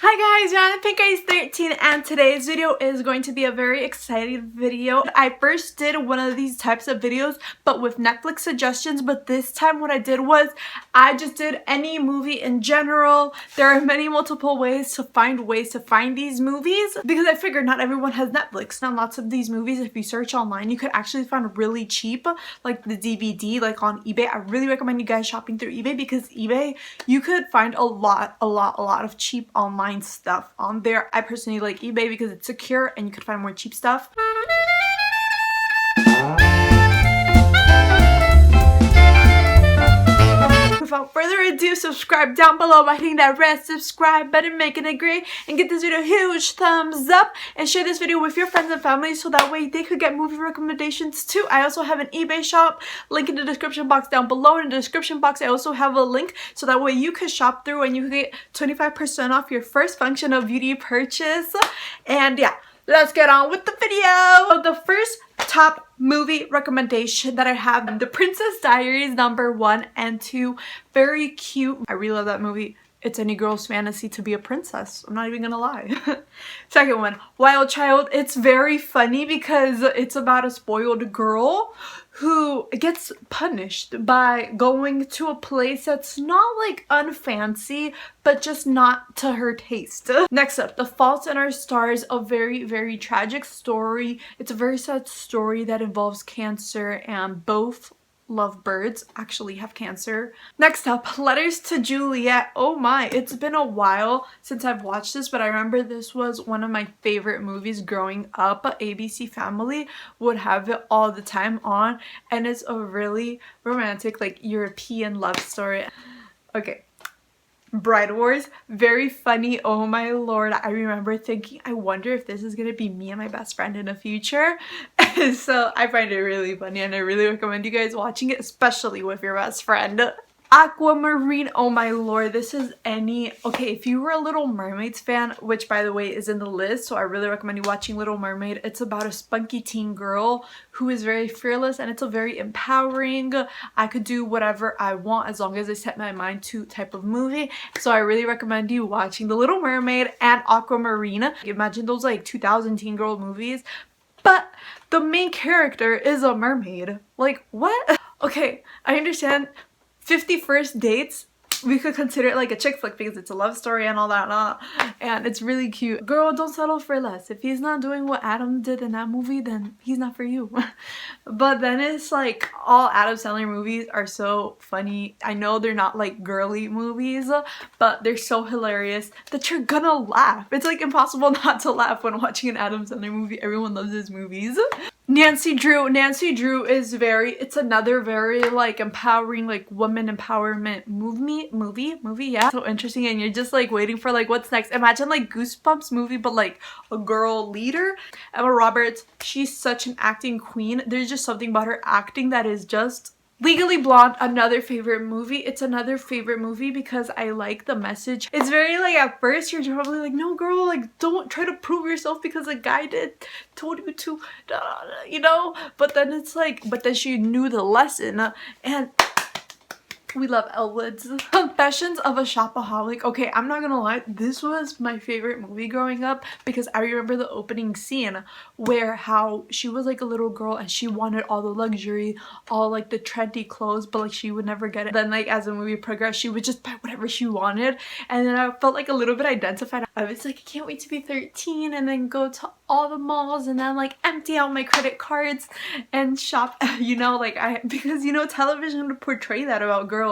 Hi guys, Yana Pink Eyes 13, and today's video is going to be a very exciting video. I first did one of these types of videos but with Netflix suggestions, but this time what I did was I just did any movie in general. There are multiple ways to find these movies because I figured not everyone has Netflix. Now lots of these movies, if you search online, you could actually find really cheap, like the DVD, like on eBay. I really recommend you guys shopping through eBay because eBay, you could find a lot of cheap online stuff on there. I personally like eBay because it's secure and you can find more cheap stuff. Without further ado, subscribe down below by hitting that red subscribe button, making it great, and give this video a huge thumbs up and share this video with your friends and family so that way they could get movie recommendations too. I also have an eBay shop, link in the description box down below. In the description box I also have a link so that way you could shop through and you can get 25% off your first function of beauty purchase. And yeah, let's get on with the video. So the first top movie recommendation that I have, The Princess Diaries #1 and 2. Very cute. I really love that movie. It's any girl's fantasy to be a princess. I'm not even gonna lie. Second one, Wild Child. It's very funny because it's about a spoiled girl who gets punished by going to a place that's not like unfancy, but just not to her taste. Next up, The Fault in Our Stars, a very tragic story. It's a very sad story that involves cancer, and both lovebirds actually have cancer. Next up, Letters to Juliet. Oh my, it's been a while since I've watched this, but I remember this was one of my favorite movies growing up. ABC Family would have it all the time on, and it's a really romantic, like, European love story. Okay. Bride Wars, very funny. Oh my lord, I remember thinking, I wonder if this is gonna be me and my best friend in the future. So I find it really funny and I really recommend you guys watching it, especially with your best friend. Aquamarine, oh my lord, this is okay, if you were a Little Mermaids fan, which by the way is in the list, so I really recommend you watching Little Mermaid. It's about a spunky teen girl who is very fearless, and it's a very empowering, I could do whatever I want as long as I set my mind to type of movie. So I really recommend you watching The Little Mermaid and Aquamarine. Imagine those like 2000 teen girl movies, but the main character is a mermaid. Like, what? Okay, I understand 50 First Dates, we could consider it like a chick flick because it's a love story and all that, and it's really cute. Girl, don't settle for less. If he's not doing what Adam did in that movie, then he's not for you. But then it's like all Adam Sandler movies are so funny. I know they're not like girly movies, but they're so hilarious that you're gonna laugh. It's like impossible not to laugh when watching an Adam Sandler movie. Everyone loves his movies. Nancy Drew. Nancy Drew is it's another very like empowering, like woman empowerment movie, yeah. So interesting, and you're just like waiting for like what's next. Imagine like Goosebumps movie but like a girl leader. Emma Roberts, she's such an acting queen. There's just something about her acting that is just Legally Blonde, another favorite movie. It's another favorite movie because I like the message. It's very like, at first you're probably like, no girl, like don't try to prove yourself because a guy told you to, you know, but then it's like, but then she knew the lesson, and we love Elle Woods. Confessions of a Shopaholic. Okay, I'm not gonna lie, this was my favorite movie growing up because I remember the opening scene where how she was like a little girl and she wanted all the luxury, all like the trendy clothes, but like she would never get it. Then like as the movie progressed, she would just buy whatever she wanted, and then I felt like a little bit identified. I was like, I can't wait to be 13 and then go to all the malls and then like empty out my credit cards and shop, you know, like because you know television would portray that about girls.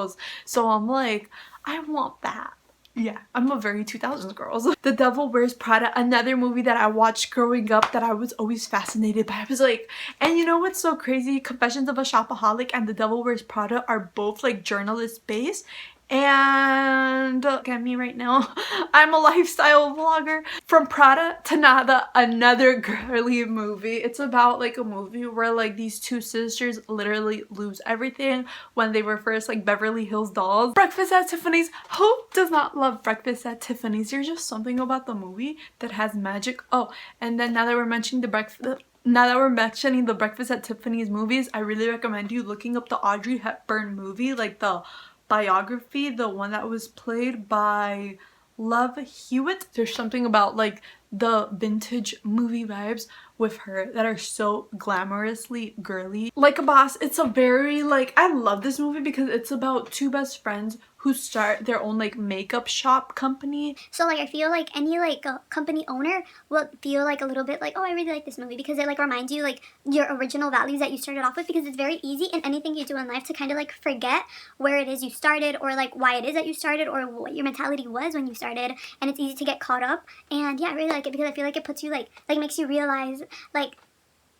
So I'm like, I want that. Yeah, I'm a very 2000s girl. The Devil Wears Prada, another movie that I watched growing up that I was always fascinated by. I was like, and you know what's so crazy? Confessions of a Shopaholic and The Devil Wears Prada are both like journalist based. And look at me right now, I'm a lifestyle vlogger. From Prada to Nada, another girly movie. It's about like a movie where like these two sisters literally lose everything when they were first like Beverly Hills dolls. Breakfast at Tiffany's. Who does not love Breakfast at Tiffany's? There's just something about the movie that has magic. Oh, and then now that we're mentioning the Breakfast at Tiffany's movies, I really recommend you looking up the Audrey Hepburn movie, like the biography, the one that was played by love Hewitt. There's something about like the vintage movie vibes with her that are so glamorously girly. Like a Boss, it's a very like, I love this movie because it's about two best friends who start their own like makeup shop company. So like I feel like any like company owner will feel like a little bit like, oh, I really like this movie, because it like reminds you like your original values that you started off with, because it's very easy in anything you do in life to kind of like forget where it is you started, or like why it is that you started, or what your mentality was when you started, and it's easy to get caught up. And yeah, I really like it because I feel like it puts you like makes you realize, like,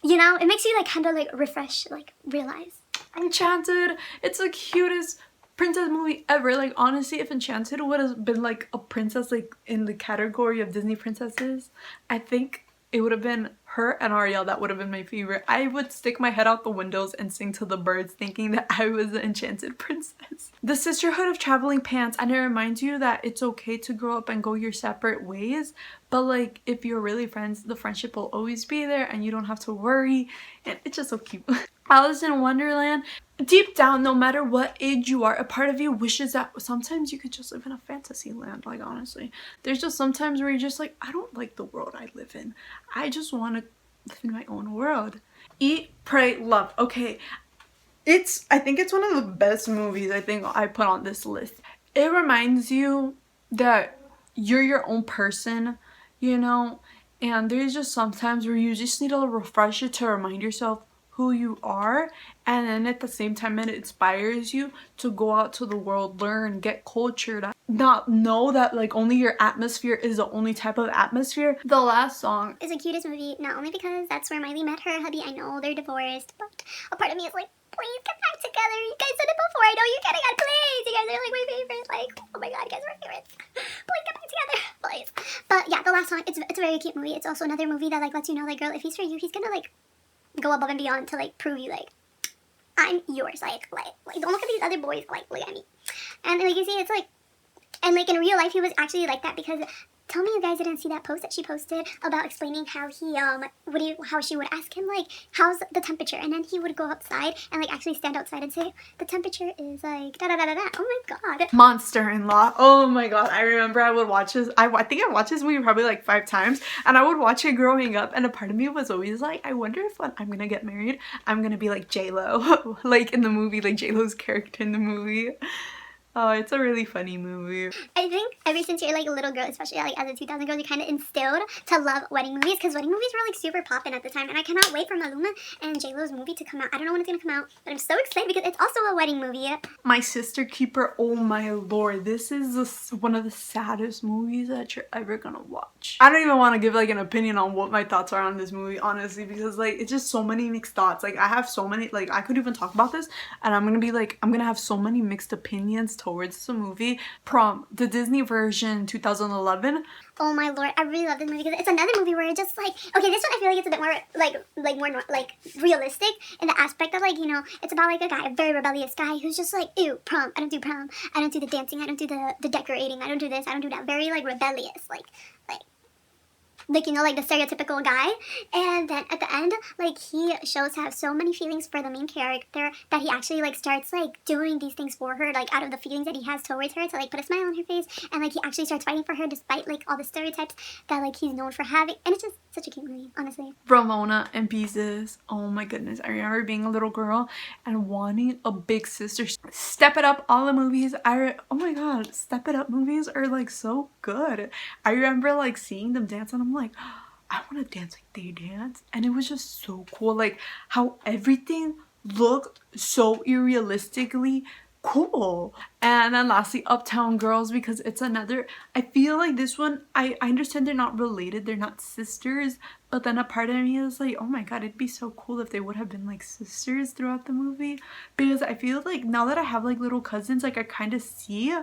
you know, it makes you like kind of like refresh, like realize. Enchanted, it's the cutest princess movie ever. Like honestly, if Enchanted would have been like a princess like in the category of Disney princesses, I think it would have been her and Ariel that would have been my favorite. I would stick my head out the windows and sing to the birds thinking that I was the enchanted princess. The Sisterhood of Traveling Pants, and it reminds you that it's okay to grow up and go your separate ways, but like if you're really friends, the friendship will always be there and you don't have to worry, and it's just so cute. Alice in Wonderland, deep down, no matter what age you are, a part of you wishes that sometimes you could just live in a fantasy land. Like honestly, there's just sometimes where you're just like, I don't like the world I live in. I just want to live in my own world. Eat, Pray, Love. Okay, I think it's one of the best movies I think I put on this list. It reminds you that you're your own person, you know, and there's just sometimes where you just need a refresher to remind yourself who you are, and then at the same time it inspires you to go out to the world, learn, get cultured, not know that like only your atmosphere is the only type of atmosphere. The last song is the cutest movie, not only because that's where Miley met her hubby. I know they're divorced, but a part of me is like, please get back together. You guys said it before. I know you're getting on. Please, you guys are like my favorite. Like, oh my god, you guys are my favorites. Please get back together, please. But yeah, the last song, it's a very cute movie. It's also another movie that like lets you know, like, girl, if he's for you, he's gonna like go above and beyond to like prove you like I'm yours. Like don't look at these other boys. Like look at me. And like you see, it's like, and like in real life, he was actually like that, because tell me you guys didn't see that post that she posted about explaining how he how she would ask him like, how's the temperature, and then he would go outside and like actually stand outside and say the temperature is like da da da da da. Oh my god. Monster-in-Law. Oh my god, I remember I would watch this. I think I watched this movie probably like 5 times, and I would watch it growing up, and a part of me was always like, I wonder if when I'm gonna get married I'm gonna be like J-Lo. Like in the movie, like J-Lo's character in the movie. Oh, it's a really funny movie. I think ever since you're like a little girl, especially like as a 2000 girl, you kind of instilled to love wedding movies, because wedding movies were like super poppin' at the time, and I cannot wait for Maluma and J-Lo's movie to come out. I don't know when it's gonna come out, but I'm so excited because it's also a wedding movie. My Sister Keeper, oh my lord, this is one of the saddest movies that you're ever gonna watch. I don't even want to give like an opinion on what my thoughts are on this movie, honestly, because like it's just so many mixed thoughts. Like I have so many, like I could even talk about this and I'm gonna have so many mixed opinions towards the movie. Prom, the Disney version 2011. Oh my lord, I really love this movie because it's another movie where it's just like, okay, this one I feel like it's a bit more more realistic in the aspect of like, you know, it's about like a guy, a very rebellious guy who's just like, ew, prom, I don't do prom, I don't do the dancing, I don't do the decorating, I don't do this, I don't do that. Very like rebellious, like you know, like the stereotypical guy. And then at the end, like he shows to have so many feelings for the main character that he actually like starts like doing these things for her, like out of the feelings that he has towards her, to like put a smile on her face, and like he actually starts fighting for her despite like all the stereotypes that like he's known for having. And it's just such a cute movie, honestly. Ramona and Pieces. Oh my goodness, I remember being a little girl and wanting a big sister. Step It Up, all the movies. Oh my god, Step It Up movies are like so good. I remember like seeing them dance and I'm like, I want to dance like they dance, and it was just so cool, like how everything looked so unrealistically cool. And then lastly, Uptown Girls, because it's another, I feel like this one, I understand they're not related, they're not sisters, but then a part of me is like, oh my god, it'd be so cool if they would have been like sisters throughout the movie, because I feel like now that I have like little cousins, like I kind of see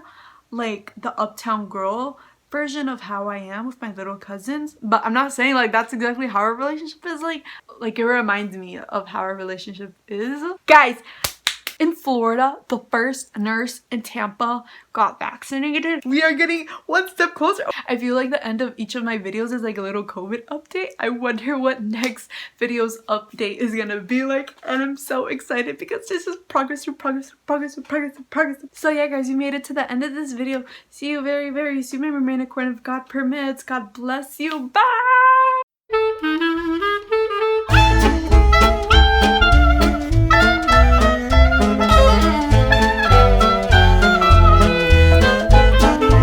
like the Uptown Girl version of how I am with my little cousins. But I'm not saying like that's exactly how our relationship is. Like it reminds me of how our relationship is. Guys, in Florida, the first nurse in Tampa got vaccinated. We are getting one step closer. I feel like the end of each of my videos is like a little COVID update. I wonder what next video's update is gonna be like, and I'm so excited because this is progress through progress through progress through progress through progress. So yeah guys, you made it to the end of this video. See you very, very soon, my Mermaid Unicorn, if God permits. God bless you. Bye!